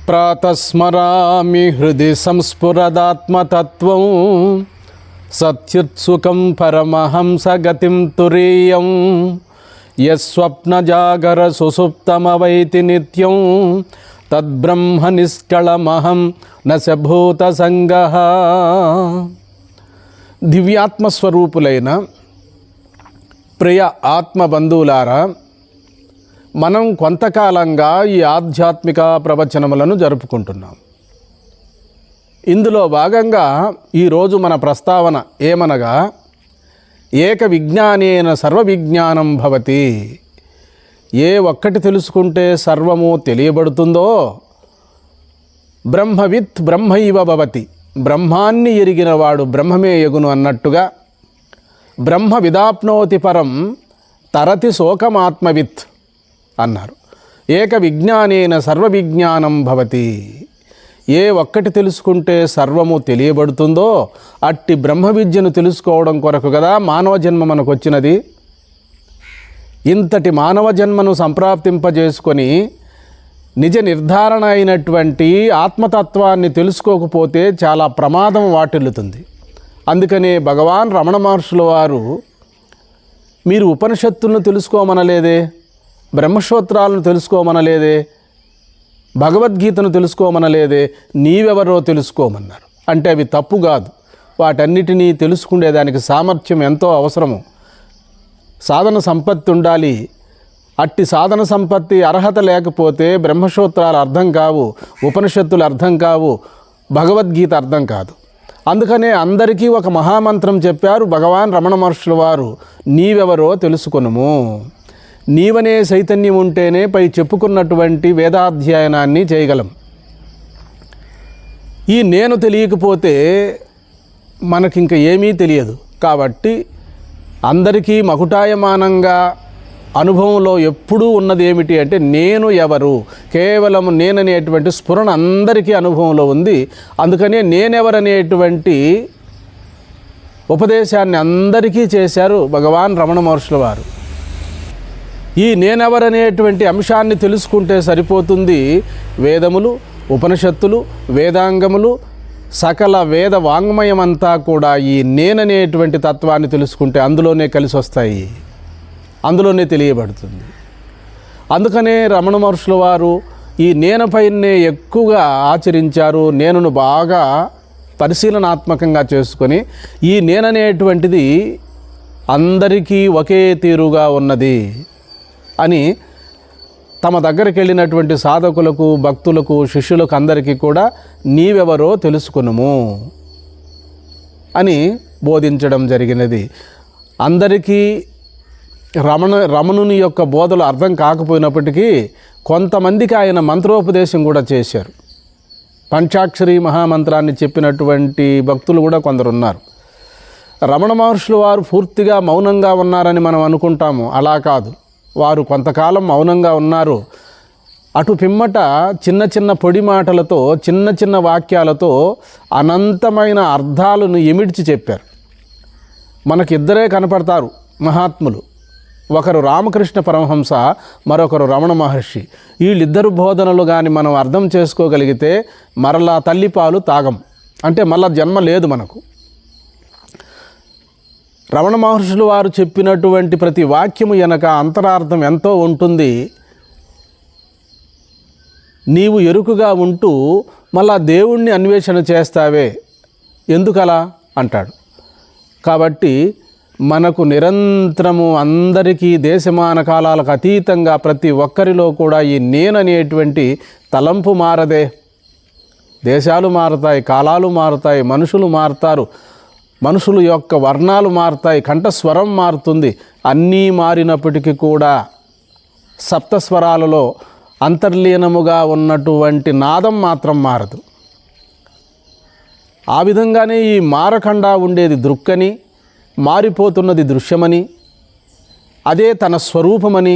ప్రాతస్మరామి హృది సంస్ఫురదాత్మతత్వం సత్యుత్సుకం పరమహంసగతిం తురీయం యస్వప్నజాగర సుసుప్తమవైతి నిత్యం తద్బ్రహ్మ నిష్కళమహం నశభూత సంగః. దివ్యాత్మస్వరూపులైన ప్రియ ఆత్మబంధువులారా, మనం కొంతకాలంగా ఈ ఆధ్యాత్మిక ప్రవచనములను జరుపుకుంటున్నాం. ఇందులో భాగంగా ఈరోజు మన ప్రస్తావన ఏమనగా, ఏక విజ్ఞానేన సర్వవిజ్ఞానం భవతి. ఏ ఒక్కటి తెలుసుకుంటే సర్వము తెలియబడుతుందో, బ్రహ్మవిత్ బ్రహ్మైవ భవతి, బ్రహ్మాన్ని ఎరిగినవాడు బ్రహ్మమే యగును అన్నట్టుగా, బ్రహ్మ విదాప్నోతి పరం తరతి శోకమాత్మవిత్ అన్నారు. ఏక విజ్ఞానేన సర్వవిజ్ఞానం భవతి. ఏ ఒక్కటి తెలుసుకుంటే సర్వము తెలియబడుతుందో అట్టి బ్రహ్మ విద్యను తెలుసుకోవడం కొరకు కదా మానవ జన్మ మనకు వచ్చినది. ఇంతటి మానవ జన్మను సంప్రాప్తింపజేసుకొని నిజ నిర్ధారణ అయినటువంటి ఆత్మతత్వాన్ని తెలుసుకోకపోతే చాలా ప్రమాదం వాటిల్లుతుంది. అందుకనే భగవాన్ రమణ మహర్షుల వారు, మీరు ఉపనిషత్తులను తెలుసుకోమనలేదే, బ్రహ్మసూత్రాలను తెలుసుకోమనలేదే, భగవద్గీతను తెలుసుకోమనలేదే, నీవెవరో తెలుసుకోమన్నారు. అంటే అవి తప్పు కాదు, వాటన్నిటినీ తెలుసుకునేదానికి సామర్థ్యం ఎంతో అవసరము. సాధన సంపత్తి ఉండాలి. అట్టి సాధన సంపత్తి అర్హత లేకపోతే బ్రహ్మసూత్రాలు అర్థం కావు, ఉపనిషత్తులు అర్థం కావు, భగవద్గీత అర్థం కాదు. అందుకనే అందరికీ ఒక మహామంత్రం చెప్పారు భగవాన్ రమణ మహర్షుల వారు, నీవెవరో తెలుసుకొనుము. నీవనే చైతన్యం ఉంటేనే పై చెప్పుకున్నటువంటి వేదాధ్యయనాన్ని చేయగలం. ఈ నేను తెలియకపోతే మనకింక ఏమీ తెలియదు. కాబట్టి అందరికీ మకుటాయమానంగా అనుభవంలో ఎప్పుడూ ఉన్నది ఏమిటి అంటే, నేను ఎవరు, కేవలం నేననేటువంటి స్ఫురణ అందరికీ అనుభవంలో ఉంది. అందుకనే నేనెవరనేటువంటి ఉపదేశాన్ని అందరికీ చేశారు భగవాన్ రమణ మహర్షుల వారు. ఈ నేనెవరనేటువంటి అంశాన్ని తెలుసుకుంటే సరిపోతుంది. వేదములు, ఉపనిషత్తులు, వేదాంగములు, సకల వేద వాంగ్మయమంతా కూడా ఈ నేననేటువంటి తత్వాన్ని తెలుసుకుంటే అందులోనే కలిసి వస్తాయి, అందులోనే తెలియబడుతుంది. అందుకనే రమణ మహర్షుల వారు ఈ నేనపైనే ఎక్కువగా ఆచరించారు. నేనును బాగా పరిశీలనాత్మకంగా చేసుకొని, ఈ నేననేటువంటిది అందరికీ ఒకే తీరుగా ఉన్నది అని తమ దగ్గరికి వెళ్ళినటువంటి సాధకులకు, భక్తులకు, శిష్యులకు అందరికీ కూడా నీవెవరో తెలుసుకునుము అని బోధించడం జరిగినది. అందరికీ రమణుని యొక్క బోధలు అర్థం కాకపోయినప్పటికీ కొంతమందికి ఆయన మంత్రోపదేశం కూడా చేశారు. పంచాక్షరి మహామంత్రాన్ని చెప్పినటువంటి భక్తులు కూడా కొందరున్నారు. రమణ మహర్షులు వారు పూర్తిగా మౌనంగా ఉన్నారని మనం అనుకుంటాము. అలా కాదు, వారు కొంతకాలం మౌనంగా ఉన్నారు. అటు పిమ్మట చిన్న చిన్న పొడి మాటలతో, చిన్న చిన్న వాక్యాలతో అనంతమైన అర్థాలను ఎమిడ్చి చెప్పారు. మనకిద్దరే కనపడతారు మహాత్ములు. ఒకరు రామకృష్ణ పరమహంస, మరొకరు రమణ మహర్షి. వీళ్ళిద్దరు బోధనలు కానీ మనం అర్థం చేసుకోగలిగితే మరలా తల్లిపాలు తాగం, అంటే మళ్ళా జన్మ లేదు మనకు. రమణ మహర్షులు వారు చెప్పినటువంటి ప్రతి వాక్యము వెనక అంతరార్థం ఎంతో ఉంటుంది. నీవు ఎరుకుగా ఉంటూ మళ్ళా దేవుణ్ణి అన్వేషణ చేస్తావే, ఎందుకలా అంటాడు. కాబట్టి మనకు నిరంతరము అందరికీ దేశమాన కాలాలకు అతీతంగా ప్రతి ఒక్కరిలో కూడా ఈ నేననేటువంటి తలంపు మారదే. దేశాలు మారుతాయి, కాలాలు మారుతాయి, మనుషులు మారుతారు, మనుషుల యొక్క వర్ణాలు మారుతాయి, కంఠస్వరం మారుతుంది. అన్నీ మారినప్పటికీ కూడా సప్తస్వరాలలో అంతర్లీనముగా ఉన్నటువంటి నాదం మాత్రం మారదు. ఆ విధంగానే ఈ మారకుండా ఉండేది దృక్కని, మారిపోతున్నది దృశ్యమని, అదే తన స్వరూపమని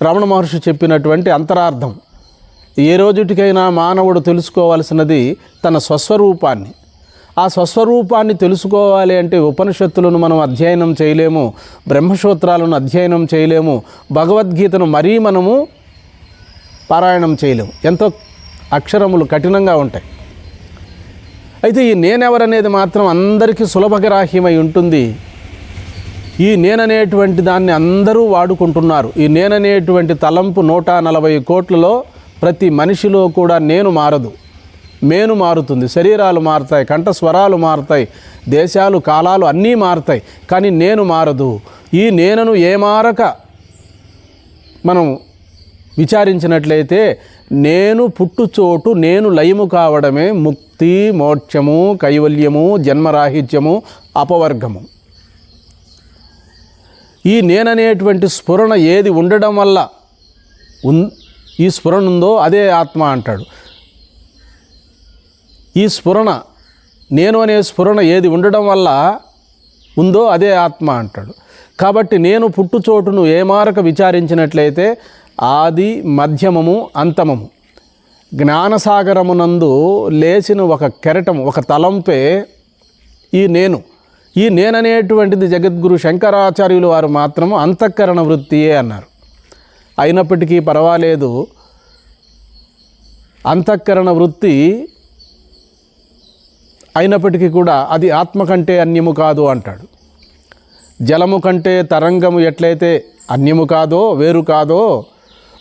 రమణ మహర్షి చెప్పినటువంటి అంతరార్థం. ఏ రోజుటికైనా మానవుడు తెలుసుకోవాల్సినది తన స్వస్వరూపాన్ని. ఆ స్వస్వరూపాన్ని తెలుసుకోవాలి అంటే ఉపనిషత్తులను మనం అధ్యయనం చేయలేము, బ్రహ్మసూత్రాలను అధ్యయనం చేయలేము, భగవద్గీతను మరీ మనము పారాయణం చేయలేము. ఎంతో అక్షరములు కఠినంగా ఉంటాయి. అయితే ఈ నేనెవరనేది మాత్రం అందరికీ సులభగ్రాహ్యమై ఉంటుంది. ఈ నేననేటువంటి దాన్ని అందరూ వాడుకుంటున్నారు. ఈ నేననేటువంటి తలంపు 140 కోట్లలో ప్రతి మనిషిలో కూడా నేను మారదు, మేను మారుతుంది. శరీరాలు మారుతాయి, కంఠస్వరాలు మారుతాయి, దేశాలు కాలాలు అన్నీ మారుతాయి, కానీ నేను మారదు. ఈ నేనను ఏమారక మనం విచారించినట్లయితే నేను పుట్టుచోటు, నేను లయము కావడమే ముక్తి, మోక్షము, కైవల్యము, జన్మరాహిత్యము, అపవర్గము. ఈ నేననేటువంటి స్ఫురణ ఏది ఉండడం వల్ల ఈ స్ఫురణ ఉందో అదే ఆత్మ అంటాడు. ఈ స్ఫురణ, నేను అనే స్ఫురణ ఏది ఉండడం వల్ల ఉందో అదే ఆత్మ అంటాడు. కాబట్టి నేను పుట్టుచోటును ఏమారక విచారించినట్లయితే ఆది, మధ్యమము, అంతమము, జ్ఞానసాగరమునందు లేచిన ఒక కెరటం, ఒక తలంపే ఈ నేను. ఈ నేననేటువంటిది జగద్గురు శంకరాచార్యులు వారు మాత్రము అంతఃకరణ వృత్తియే అన్నారు. అయినప్పటికీ పర్వాలేదు, అంతఃకరణ వృత్తి అయినప్పటికీ కూడా అది ఆత్మ కంటే అన్యము కాదు అంటాడు. జలము కంటే తరంగము ఎట్లయితే అన్యము కాదో, వేరు కాదో,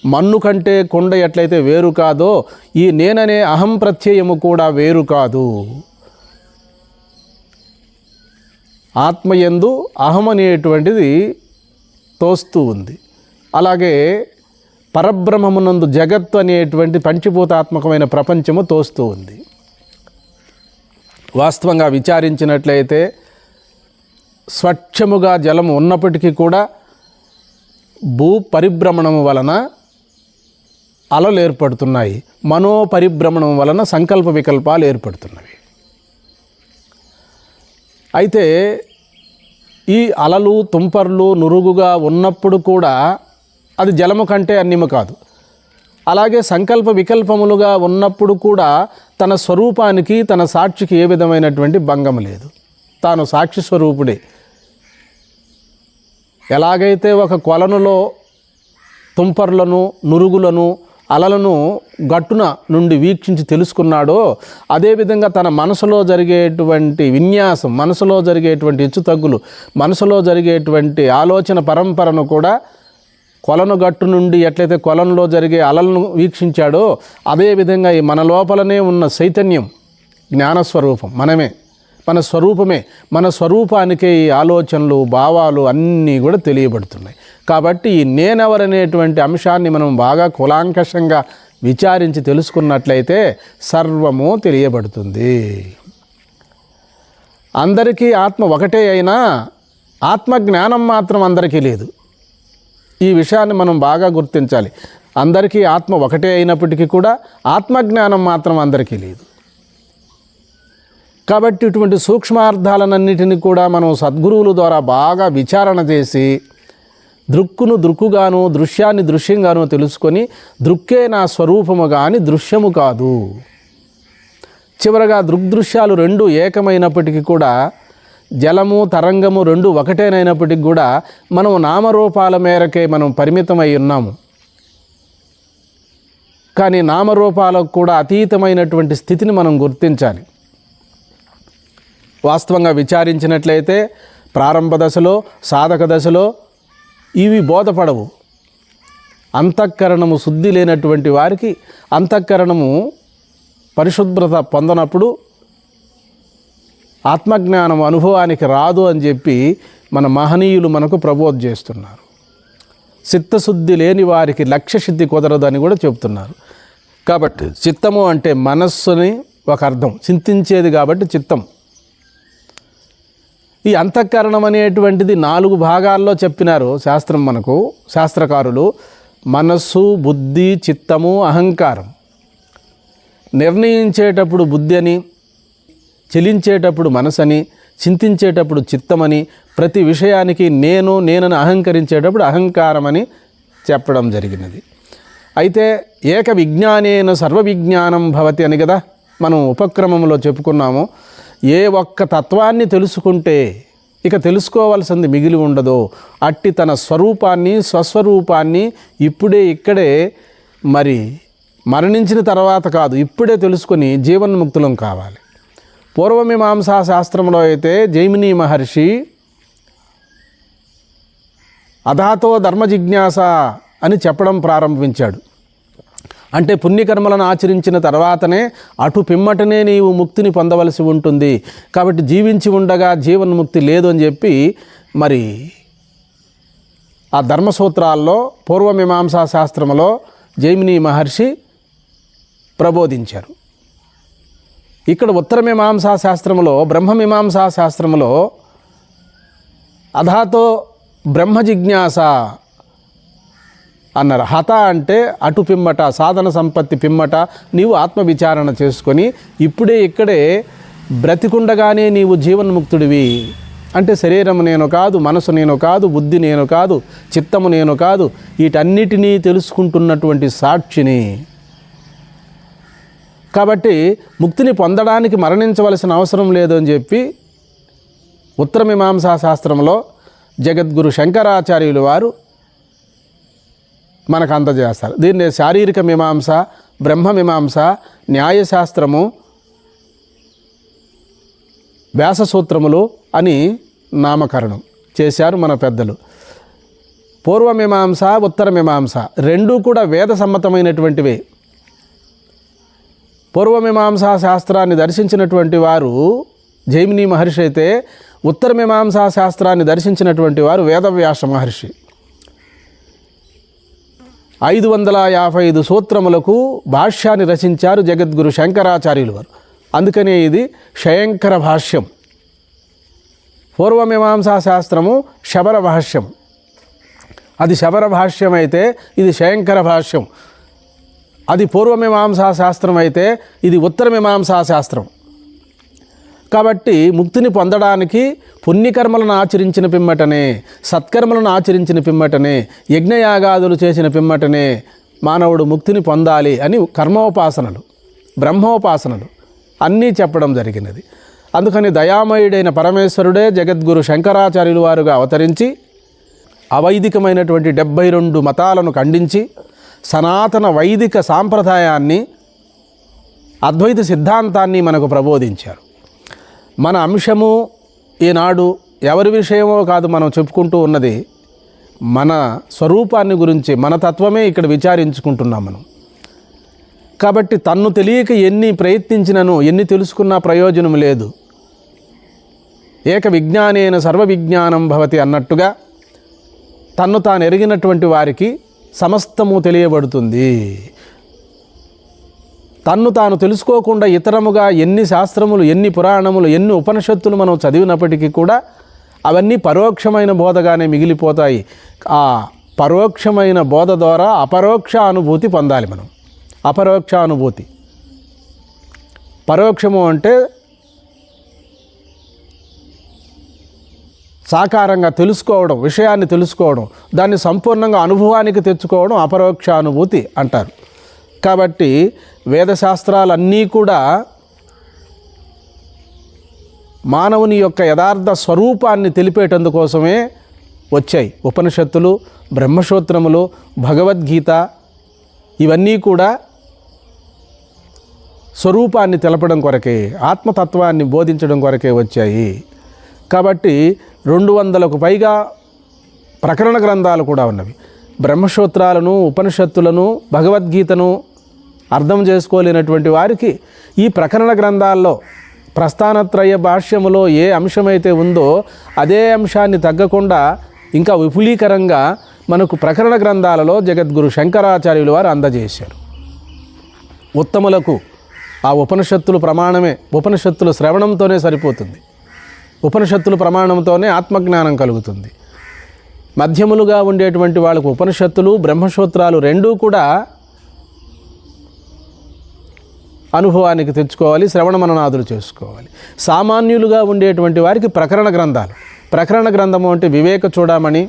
మన్ను కంటే కొండ ఎట్లయితే వేరు కాదో, ఈ నేననే అహం ప్రత్యయము కూడా వేరు కాదు. ఆత్మయందు అహం అనేటువంటిది తోస్తూ ఉంది. అలాగే పరబ్రహ్మమునందు జగత్తు అనేటువంటి పంచభూతాత్మకమైన ప్రపంచము తోస్తూ ఉంది. వాస్తవంగా విచారించినట్లయితే స్వచ్ఛముగా జలము ఉన్నప్పటికీ కూడా భూ పరిభ్రమణము వలన అలలు ఏర్పడుతున్నాయి, మనో పరిభ్రమణం వలన సంకల్ప వికల్పాలు ఏర్పడుతున్నవి. అయితే ఈ అలలు, తుంపర్లు నురుగుగా ఉన్నప్పుడు కూడా అది జలము కంటే అన్యము కాదు. అలాగే సంకల్ప వికల్పములుగా ఉన్నప్పుడు కూడా తన స్వరూపానికి, తన సాక్షికి ఏ విధమైనటువంటి భంగం లేదు. తాను సాక్షి స్వరూపుడే. ఎలాగైతే ఒక కొలనులో తుంపర్లను, నురుగులను, అలలను గట్టున నుండి వీక్షించి తెలుసుకున్నాడో, అదేవిధంగా తన మనసులో జరిగేటువంటి విన్యాసం, మనసులో జరిగేటువంటి హెచ్చుతగ్గులు, మనసులో జరిగేటువంటి ఆలోచన పరంపరను కూడా కొలను గట్టు నుండి ఎట్లయితే కొలంలో జరిగే అలలను వీక్షించాడో, అదేవిధంగా ఈ మన లోపలనే ఉన్న చైతన్యం, జ్ఞానస్వరూపం మనమే, మన స్వరూపమే. మన స్వరూపానికే ఈ ఆలోచనలు, భావాలు అన్నీ కూడా తెలియబడుతున్నాయి. కాబట్టి ఈ నేనెవరనేటువంటి అంశాన్ని మనం బాగా కులాంకషంగా విచారించి తెలుసుకున్నట్లయితే సర్వము తెలియబడుతుంది. అందరికీ ఆత్మ ఒకటే అయినా ఆత్మజ్ఞానం మాత్రం అందరికీ లేదు. ఈ విషయాన్ని మనం బాగా గుర్తించాలి. అందరికీ ఆత్మ ఒకటే అయినప్పటికీ కూడా ఆత్మజ్ఞానం మాత్రం అందరికీ లేదు. కాబట్టి ఇటువంటి సూక్ష్మార్థాలన్నిటిని కూడా మనం సద్గురువుల ద్వారా బాగా విచారణ చేసి దృక్కును దృక్కుగాను, దృశ్యాన్ని దృశ్యంగాను తెలుసుకొని దృక్కే నా స్వరూపము కానీ దృశ్యము కాదు. చివరగా దృగ్దృశ్యాలు రెండు ఏకమైనప్పటికీ కూడా, జలము, తరంగము రెండు ఒకటేనైనప్పటికీ కూడా మనం నామరూపాల మేరకే మనం పరిమితమై ఉన్నాము. కానీ నామరూపాలకు కూడా అతీతమైనటువంటి స్థితిని మనం గుర్తించాలి. వాస్తవంగా విచారించినట్లయితే ప్రారంభ దశలో, సాధక దశలో ఇవి బోధపడవు. అంతఃకరణము శుద్ధి లేనటువంటి వారికి అంతఃకరణము పరిశుభ్రత పొందనప్పుడు ఆత్మజ్ఞానం అనుభవానికి రాదు అని చెప్పి మన మహనీయులు మనకు ప్రబోధ చేస్తున్నారు. చిత్తశుద్ధి లేని వారికి లక్ష్యసిద్ధి కుదరదు అని కూడా చెబుతున్నారు. కాబట్టి చిత్తము అంటే మనస్సుని ఒక అర్థం, చింతించేది కాబట్టి చిత్తం. ఈ అంతఃకరణం అనేటువంటిది 4 భాగాల్లో చెప్పినారు శాస్త్రం మనకు, శాస్త్రకారులు. మనస్సు, బుద్ధి, చిత్తము, అహంకారం. నిర్ణయించేటప్పుడు బుద్ధి అని, చెలించేటప్పుడు మనసని, చింతించేటప్పుడు చిత్తమని, ప్రతి విషయానికి నేనని అహంకరించేటప్పుడు అహంకారమని చెప్పడం జరిగినది. అయితే ఏక విజ్ఞానేన సర్వ విజ్ఞానం భవతి అని కదా మనం ఉపక్రమంలో చెప్పుకున్నాము. ఏ ఒక్క తత్వాన్ని తెలుసుకుంటే ఇక తెలుసుకోవాల్సింది మిగిలి ఉండదో అట్టి తన స్వరూపాన్ని స్వస్వరూపాన్ని ఇప్పుడే ఇక్కడే మరి మరణించిన తర్వాత కాదు, ఇప్పుడే తెలుసుకొని జీవన్ముక్తులం కావాలి. పూర్వమీమాంసా శాస్త్రంలో అయితే జైమిని మహర్షి అధాతో ధర్మ జిజ్ఞాస అని చెప్పడం ప్రారంభించాడు. అంటే పుణ్యకర్మలను ఆచరించిన తర్వాతనే అటు పిమ్మటనే నీవు ముక్తిని పొందవలసి ఉంటుంది. కాబట్టి జీవించి ఉండగా జీవన్ముక్తి లేదు అని చెప్పి మరి ఆ ధర్మసూత్రాల్లో పూర్వమీమాంసా శాస్త్రంలో జైమిని మహర్షి ప్రబోధించారు. ఇక్కడ ఉత్తరమీమాంసా శాస్త్రంలో బ్రహ్మమీమాంసా శాస్త్రంలో అధాతో బ్రహ్మ జిజ్ఞాస అన్నారు. హత అంటే అటు పిమ్మట, సాధన సంపత్తి పిమ్మట నీవు ఆత్మవిచారణ చేసుకొని ఇప్పుడే ఇక్కడే బ్రతికుండగానే నీవు జీవన్ముక్తుడివి. అంటే శరీరం నేను కాదు, మనసు నేను కాదు, బుద్ధి నేను కాదు, చిత్తము నేను కాదు, వీటన్నిటినీ తెలుసుకుంటున్నటువంటి సాక్షిని. కాబట్టి ముక్తిని పొందడానికి మరణించవలసిన అవసరం లేదు అని చెప్పి ఉత్తరమీమాంసా శాస్త్రంలో జగద్గురు శంకరాచార్యులు వారు మనకు అందజేస్తారు. దీన్ని శారీరక మీమాంస, బ్రహ్మమీమాంస, న్యాయశాస్త్రము, వ్యాససూత్రములు అని నామకరణం చేశారు మన పెద్దలు. పూర్వమీమాంస, ఉత్తరమీమాంస రెండూ కూడా వేద సమ్మతమైనటువంటివే. పూర్వమీమాంసా శాస్త్రాన్ని దర్శించినటువంటి వారు జైమిని మహర్షి అయితే, ఉత్తరమీమాంసా శాస్త్రాన్ని దర్శించినటువంటి వారు వేదవ్యాస మహర్షి. 555 సూత్రములకు భాష్యాన్ని రచించారు జగద్గురు శంకరాచార్యులు వారు. అందుకనే ఇది శయంకర భాష్యం. పూర్వమీమాంసా శాస్త్రము శబర భాష్యం, అది శబర భాష్యం అయితే ఇది శయంకర భాష్యం. అది పూర్వమీమాంసా శాస్త్రం అయితే ఇది ఉత్తరమీమాంసా శాస్త్రం. కాబట్టి ముక్తిని పొందడానికి పుణ్యకర్మలను ఆచరించిన పిమ్మటనే, సత్కర్మలను ఆచరించిన పిమ్మటనే, యజ్ఞయాగాదులు చేసిన పిమ్మటనే మానవుడు ముక్తిని పొందాలి అని కర్మోపాసనలు, బ్రహ్మోపాసనలు అన్నీ చెప్పడం జరిగినది. అందుకని దయామయుడైన పరమేశ్వరుడే జగద్గురు శంకరాచార్యులు వారుగా అవతరించి అవైదికమైనటువంటి 72 మతాలను ఖండించి సనాతన వైదిక సాంప్రదాయాన్ని, అద్వైత సిద్ధాంతాన్ని మనకు ప్రబోధించారు. మన అంశము ఈనాడు ఎవరి విషయమో కాదు, మనం చెప్పుకుంటూ ఉన్నది మన స్వరూపాన్ని గురించి, మన తత్వమే ఇక్కడ విచారించుకుంటున్నాం మనం. కాబట్టి తన్ను తెలియక ఎన్ని ప్రయత్నించినను, ఎన్ని తెలుసుకున్నా ప్రయోజనం లేదు. ఏక విజ్ఞానేన సర్వ విజ్ఞానం భవతి అన్నట్టుగా తన్ను తాను ఎరిగినటువంటి వారికి సమస్తము తెలియబడుతుంది. తన్ను తాను తెలుసుకోకుండా ఇతరముగా ఎన్ని శాస్త్రములు, ఎన్ని పురాణములు, ఎన్ని ఉపనిషత్తులు మనం చదివినప్పటికీ కూడా అవన్నీ పరోక్షమైన బోధగానే మిగిలిపోతాయి. ఆ పరోక్షమైన బోధ ద్వారా అపరోక్ష అనుభూతి పొందాలి మనం. అపరోక్ష అనుభూతి, పరోక్షము అంటే సాకారంగా తెలుసుకోవడం, విషయాన్ని తెలుసుకోవడం, దాన్ని సంపూర్ణంగా అనుభవానికి తెచ్చుకోవడం అపరోక్షానుభూతి అంటారు. కాబట్టి వేదశాస్త్రాలన్నీ కూడా మానవుని యొక్క యథార్థ స్వరూపాన్ని తెలిపేటందుకోసమే వచ్చాయి. ఉపనిషత్తులు, బ్రహ్మసూత్రములు, భగవద్గీత ఇవన్నీ కూడా స్వరూపాన్ని తెలపడం కొరకే, ఆత్మతత్వాన్ని బోధించడం కొరకే వచ్చాయి. కాబట్టి 200కు పైగా ప్రకరణ గ్రంథాలు కూడా ఉన్నవి. బ్రహ్మసూత్రాలను, ఉపనిషత్తులను, భగవద్గీతను అర్థం చేసుకోలేనటువంటి వారికి ఈ ప్రకరణ గ్రంథాల్లో ప్రస్థానత్రయ భాష్యములో ఏ అంశమైతే ఉందో అదే అంశాన్ని తగ్గకుండా ఇంకా విపులీకరంగా మనకు ప్రకరణ గ్రంథాలలో జగద్గురు శంకరాచార్యులు వారు అందజేశారు. ఉత్తములకు ఆ ఉపనిషత్తులు ప్రమాణమే, ఉపనిషత్తుల శ్రవణంతోనే సరిపోతుంది. ఉపనిషత్తుల ప్రమాణంతోనే ఆత్మజ్ఞానం కలుగుతుంది. మధ్యములుగా ఉండేటువంటి వాళ్ళకు ఉపనిషత్తులు, బ్రహ్మసూత్రాలు రెండూ కూడా అనుభవానికి తెచ్చుకోవాలి, శ్రవణ మననాదులు చేసుకోవాలి. సామాన్యులుగా ఉండేటువంటి వారికి ప్రకరణ గ్రంథాలు, ప్రకరణ గ్రంథము అంటే వివేక చూడమని,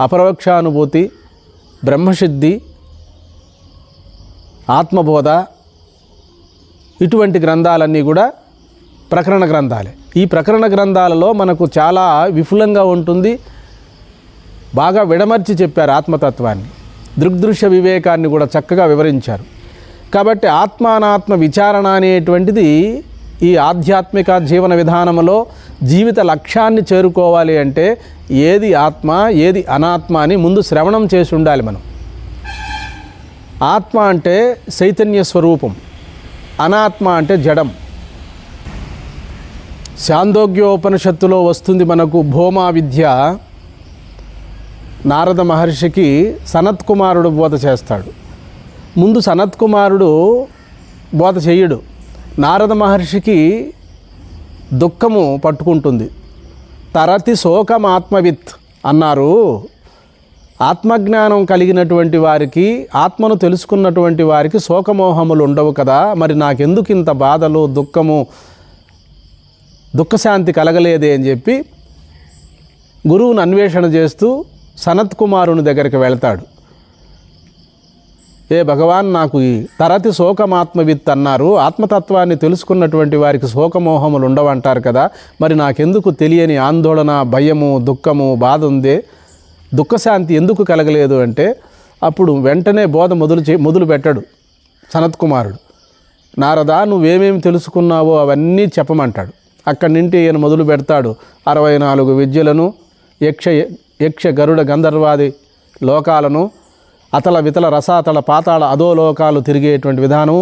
అపరోక్షానుభూతి, బ్రహ్మసిద్ధి, ఆత్మబోధ, ఇటువంటి గ్రంథాలన్నీ కూడా ప్రకరణ గ్రంథాలే. ఈ ప్రకరణ గ్రంథాలలో మనకు చాలా విపులంగా ఉంటుంది. బాగా విడమర్చి చెప్పారు ఆత్మతత్వాన్ని, దృగ్దృశ్య వివేకాన్ని కూడా చక్కగా వివరించారు. కాబట్టి ఆత్మ అనాత్మ విచారణ అనేటువంటిది ఈ ఆధ్యాత్మిక జీవన విధానంలో జీవిత లక్ష్యాన్ని చేరుకోవాలి అంటే ఏది ఆత్మ ఏది అనాత్మ అని ముందు శ్రవణం చేసి ఉండాలి మనం. ఆత్మ అంటే చైతన్య స్వరూపం, అనాత్మ అంటే జడం. శాందోగ్యోపనిషత్తులో వస్తుంది మనకు భౌమా విద్య. నారద మహర్షికి సనత్కుమారుడు బోధ చేస్తాడు. ముందు సనత్కుమారుడు బోధ చెయ్యడు. నారద మహర్షికి దుఃఖము పట్టుకుంటుంది. తరతి శోకమాత్మవిత్ అన్నారు. ఆత్మజ్ఞానం కలిగినటువంటి వారికి, ఆత్మను తెలుసుకున్నటువంటి వారికి శోకమోహములు ఉండవు కదా, మరి నాకెందుకు ఇంత బాధలు, దుఃఖము, దుఃఖశాంతి కలగలేదే అని చెప్పి గురువును అన్వేషణ చేస్తూ సనత్కుమారుని దగ్గరికి వెళ్తాడు. ఏ భగవాన్, నాకు ఈ తరతి శోకమాత్మవిత్ అన్నారు, ఆత్మతత్వాన్ని తెలుసుకున్నటువంటి వారికి శోకమోహములు ఉండవంటారు కదా, మరి నాకెందుకు తెలియని ఆందోళన, భయము, దుఃఖము, బాధ ఉందే, దుఃఖశాంతి ఎందుకు కలగలేదు అంటే అప్పుడు వెంటనే బోధ మొదలు పెట్టాడు సనత్కుమారుడు. నారదా, నువ్వేమేమి తెలుసుకున్నావో అవన్నీ చెప్పమంటాడు. అక్కడి నుండి ఈయన మొదలు పెడతాడు 64 విద్యలను, యక్ష గరుడ గంధర్వాది లోకాలను, అతల వితల రసాతల పాతాళ అధోలోకాలు తిరిగేటువంటి విధానం,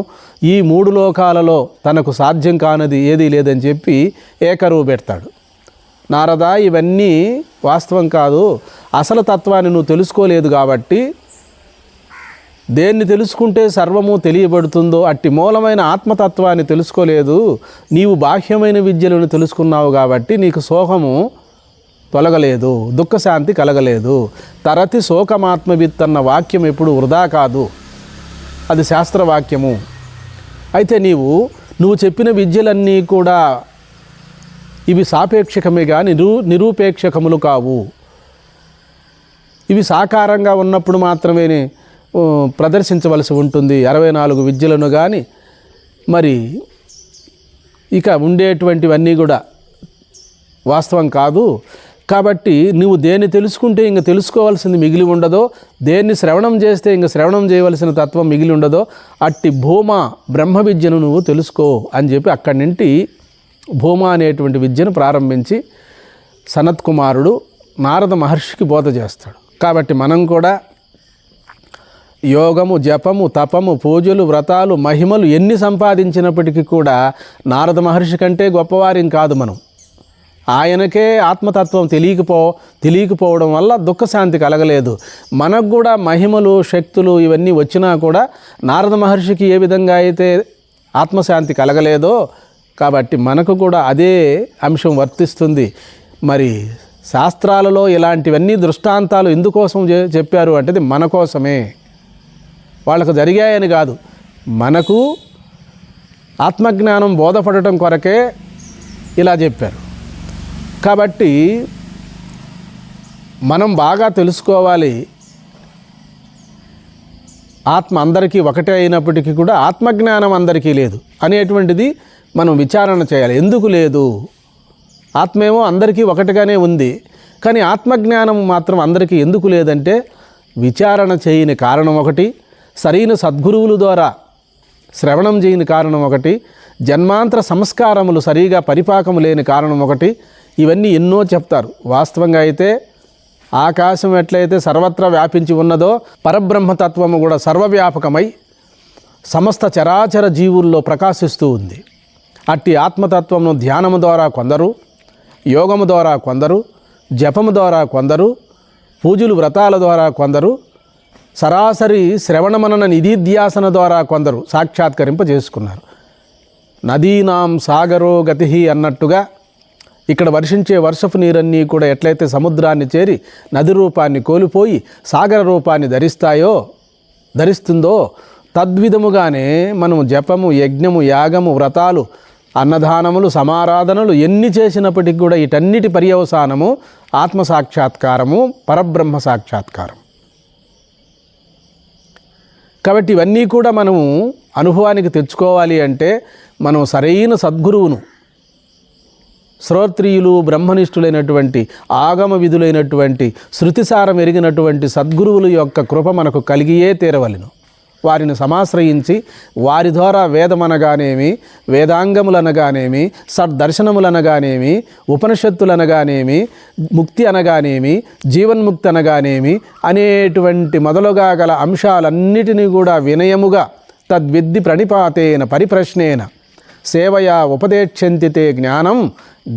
ఈ 3 లోకాలలో తనకు సాధ్యం కానిది ఏదీ లేదని చెప్పి ఏకరువు పెడతాడు. నారదా, ఇవన్నీ వాస్తవం కాదు, అసలు తత్వాన్ని నువ్వు తెలుసుకోలేదు కాబట్టి దేన్ని తెలుసుకుంటే సర్వము తెలియబడుతుందో అట్టి మూలమైన ఆత్మతత్వాన్ని తెలుసుకోలేదు. నీవు బాహ్యమైన విద్యలను తెలుసుకున్నావు కాబట్టి నీకు శోకము తొలగలేదు, దుఃఖశాంతి కలగలేదు. తరతి శోకమాత్మవిత్ అన్న వాక్యం ఎప్పుడు వృధా కాదు, అది శాస్త్రవాక్యము. అయితే నువ్వు చెప్పిన విద్యలన్నీ కూడా ఇవి సాపేక్షకమే కానీ నిరూపేక్షకములు కావు. ఇవి సాకారంగా ఉన్నప్పుడు మాత్రమే ప్రదర్శించవలసి ఉంటుంది 64 విద్యలను కానీ. మరి ఇక ఉండేటువంటివన్నీ కూడా వాస్తవం కాదు. కాబట్టి నువ్వు దేన్ని తెలుసుకుంటే ఇంక తెలుసుకోవాల్సింది మిగిలి ఉండదో, దేన్ని శ్రవణం చేస్తే ఇంక శ్రవణం చేయవలసిన తత్వం మిగిలి ఉండదో అట్టి భూమా బ్రహ్మ విద్యను నువ్వు తెలుసుకో అని చెప్పి అక్కడి నుండి భూమా అనేటువంటి విద్యను ప్రారంభించి సనత్కుమారుడు నారద మహర్షికి బోధ చేస్తాడు. కాబట్టి మనం కూడా యోగము, జపము, తపము, పూజలు, వ్రతాలు, మహిమలు ఎన్ని సంపాదించినప్పటికీ కూడా నారద మహర్షి కంటే గొప్పవారిం కాదు మనం. ఆయనకే ఆత్మతత్వం తెలియకపోవడం వల్ల దుఃఖశాంతి కలగలేదు. మనకు కూడా మహిమలు, శక్తులు ఇవన్నీ వచ్చినా కూడా నారద మహర్షికి ఏ విధంగా అయితే ఆత్మశాంతి కలగలేదో కాబట్టి మనకు కూడా అదే అంశం వర్తిస్తుంది. మరి శాస్త్రాలలో ఇలాంటివన్నీ దృష్టాంతాలు ఎందుకోసం చెప్పారు అంటే మన కోసమే, వాళ్ళకు జరిగాయని కాదు, మనకు ఆత్మజ్ఞానం బోధపడటం కొరకే ఇలా చెప్పారు. కాబట్టి మనం బాగా తెలుసుకోవాలి. ఆత్మ అందరికీ ఒకటే అయినప్పటికీ కూడా ఆత్మజ్ఞానం అందరికీ లేదు అనేటువంటిది మనం విచారణ చేయాలి. ఎందుకు లేదు? ఆత్మేమో అందరికీ ఒకటిగానే ఉంది, కానీ ఆత్మజ్ఞానం మాత్రం అందరికీ ఎందుకు లేదంటే విచారణ చేయని కారణం ఒకటి, సరైన సద్గురువుల ద్వారా శ్రవణం చేయని కారణం ఒకటి, జన్మాంతర సంస్కారములు సరిగా పరిపాకము లేని కారణం ఒకటి. ఇవన్నీ ఎన్నో చెప్తారు. వాస్తవంగా అయితే ఆకాశం ఎట్లయితే సర్వత్రా వ్యాపించి ఉన్నదో పరబ్రహ్మతత్వము కూడా సర్వవ్యాపకమై సమస్త చరాచర జీవుల్లో ప్రకాశిస్తూ ఉంది. అట్టి ఆత్మతత్వమును ధ్యానము ద్వారా కొందరు, యోగము ద్వారా కొందరు, జపము ద్వారా కొందరు, పూజలు వ్రతాల ద్వారా కొందరు, సరాసరి శ్రవణమనన నిధిధ్యాసన ద్వారా కొందరు సాక్షాత్కరింపజేసుకున్నారు. నదీనాం సాగరో గతి అన్నట్టుగా ఇక్కడ వర్షించే వర్షపు నీరన్నీ కూడా ఎట్లయితే సముద్రాన్ని చేరి నది రూపాన్ని కోల్పోయి సాగర రూపాన్ని ధరిస్తుందో తద్విధముగానే మనము జపము, యజ్ఞము, యాగము, వ్రతాలు, అన్నదానములు, సమారాధనలు ఎన్ని చేసినప్పటికీ కూడా వీటన్నిటి పర్యవసానము ఆత్మసాక్షాత్కారము, పరబ్రహ్మ సాక్షాత్కారం. కాబట్టి ఇవన్నీ కూడా మనము అనుభవానికి తెచ్చుకోవాలి అంటే మనం సరైన సద్గురువును శ్రోత్రియులు బ్రహ్మనిష్ఠులైనటువంటి ఆగమ విధులైనటువంటి శృతిసారం ఎరిగినటువంటి సద్గురువుల యొక్క కృప మనకు కలిగియే తీరవలెను. వారిని సమాశ్రయించి వారి ద్వారా వేదమనగానేమి, వేదాంగములనగానేమి, సద్దర్శనములనగానేమి, ఉపనిషత్తులనగానేమి, ముక్తి అనగానేమి, జీవన్ముక్తి అనగానేమి అనేటువంటి మొదలుగా గల అంశాలన్నిటినీ కూడా వినయముగా తద్విద్ది ప్రణిపాతేన పరిప్రశ్నేన సేవయా ఉపదేక్షంతితే జ్ఞానం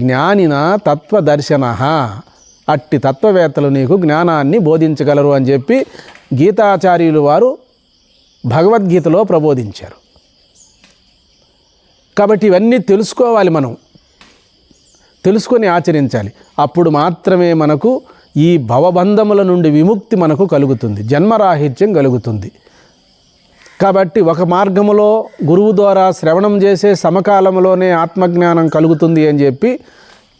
జ్ఞానిన తత్వదర్శన. అట్టి తత్వవేత్తలు నీకు జ్ఞానాన్ని బోధించగలరు అని చెప్పి గీతాచార్యులు వారు భగవద్గీతలో ప్రబోధించారు. కాబట్టి ఇవన్నీ తెలుసుకోవాలి, మనం తెలుసుకొని ఆచరించాలి. అప్పుడు మాత్రమే మనకు ఈ భవబంధముల నుండి విముక్తి మనకు కలుగుతుంది, జన్మరాహిత్యం కలుగుతుంది. కాబట్టి ఒక మార్గములో గురువు ద్వారా శ్రవణం చేసే సమకాలంలోనే ఆత్మజ్ఞానం కలుగుతుంది అని చెప్పి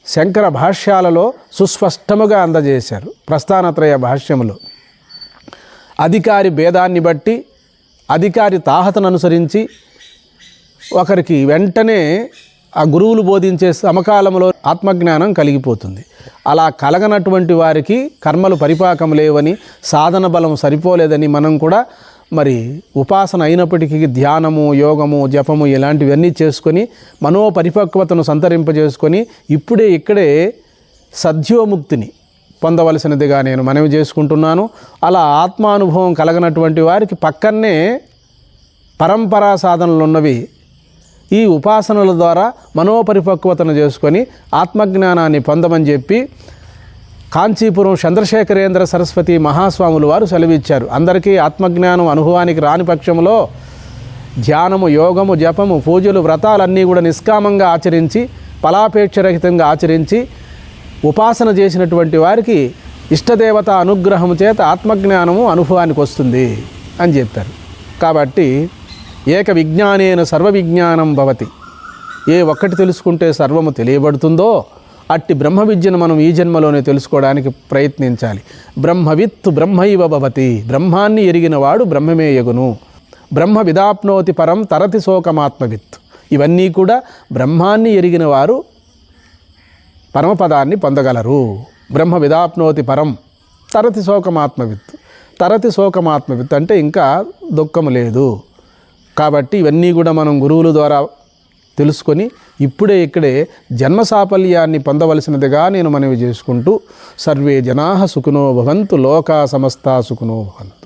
శంకర భాష్యాలలో సుస్పష్టముగా అందజేశారు. ప్రస్థానత్రయ భాష్యములో అధికారి భేదాన్ని బట్టి, అధికారి తాహతను అనుసరించి ఒకరికి వెంటనే ఆ గురువులు బోధించే సమకాలంలో ఆత్మజ్ఞానం కలిగిపోతుంది. అలా కలగనటువంటి వారికి కర్మలు పరిపాకం లేవని, సాధన బలం సరిపోలేదని మనం కూడా మరి ఉపాసన అయినప్పటికీ ధ్యానము, యోగము, జపము ఇలాంటివన్నీ చేసుకొని మనోపరిపక్వతను సంతరింపజేసుకొని ఇక్కడే సద్యోముక్తిని పొందవలసినదిగా నేను మనవి చేసుకుంటున్నాను. అలా ఆత్మానుభవం కలగనటువంటి వారికి పక్కనే పరంపరా సాధనలు ఉన్నవి. ఈ ఉపాసనల ద్వారా మనోపరిపక్వతను చేసుకొని ఆత్మజ్ఞానాన్ని పొందమని చెప్పి కాంచీపురం చంద్రశేఖరేంద్ర సరస్వతి మహాస్వాములు వారు సెలవిచ్చారు. అందరికీ ఆత్మజ్ఞానం అనుభవానికి రాని పక్షంలో ధ్యానము, యోగము, జపము, పూజలు, వ్రతాలన్నీ కూడా నిష్కామంగా ఆచరించి, ఫలాపేక్షరహితంగా ఆచరించి ఉపాసన చేసినటువంటి వారికి ఇష్టదేవత అనుగ్రహం చేత ఆత్మజ్ఞానము అనుభవానికి వస్తుంది అని చెప్పారు. కాబట్టి ఏక విజ్ఞానేన సర్వ విజ్ఞానం భవతి. ఏ ఒక్కటి తెలుసుకుంటే సర్వము తెలియబడుతుందో అట్టి బ్రహ్మ విద్యను మనం ఈ జన్మలోనే తెలుసుకోవడానికి ప్రయత్నించాలి. బ్రహ్మవిత్ బ్రహ్మైవ భవతి. బ్రహ్మాన్ని ఎరిగినవాడు బ్రహ్మమే యగును. బ్రహ్మ విదాప్నోతి పరం తరతి శోకమాత్మవిత్. ఇవన్నీ కూడా బ్రహ్మాన్ని ఎరిగిన వారు పరమపదాన్ని పొందగలరు. బ్రహ్మ విదాప్నోతి పరం తరతి శోకమాత్మవిత్. తరతి శోకమాత్మవిత్ అంటే ఇంకా దుఃఖము లేదు. కాబట్టి ఇవన్నీ కూడా మనం గురువుల ద్వారా తెలుసుకొని ఇక్కడే జన్మ సాఫల్యాన్ని పొందవలసినదిగా నేను మనవి చేసుకుంటూ సర్వే జనాః సుఖినో భవంతు, లోకా సమస్తా సుఖినో భవంతు.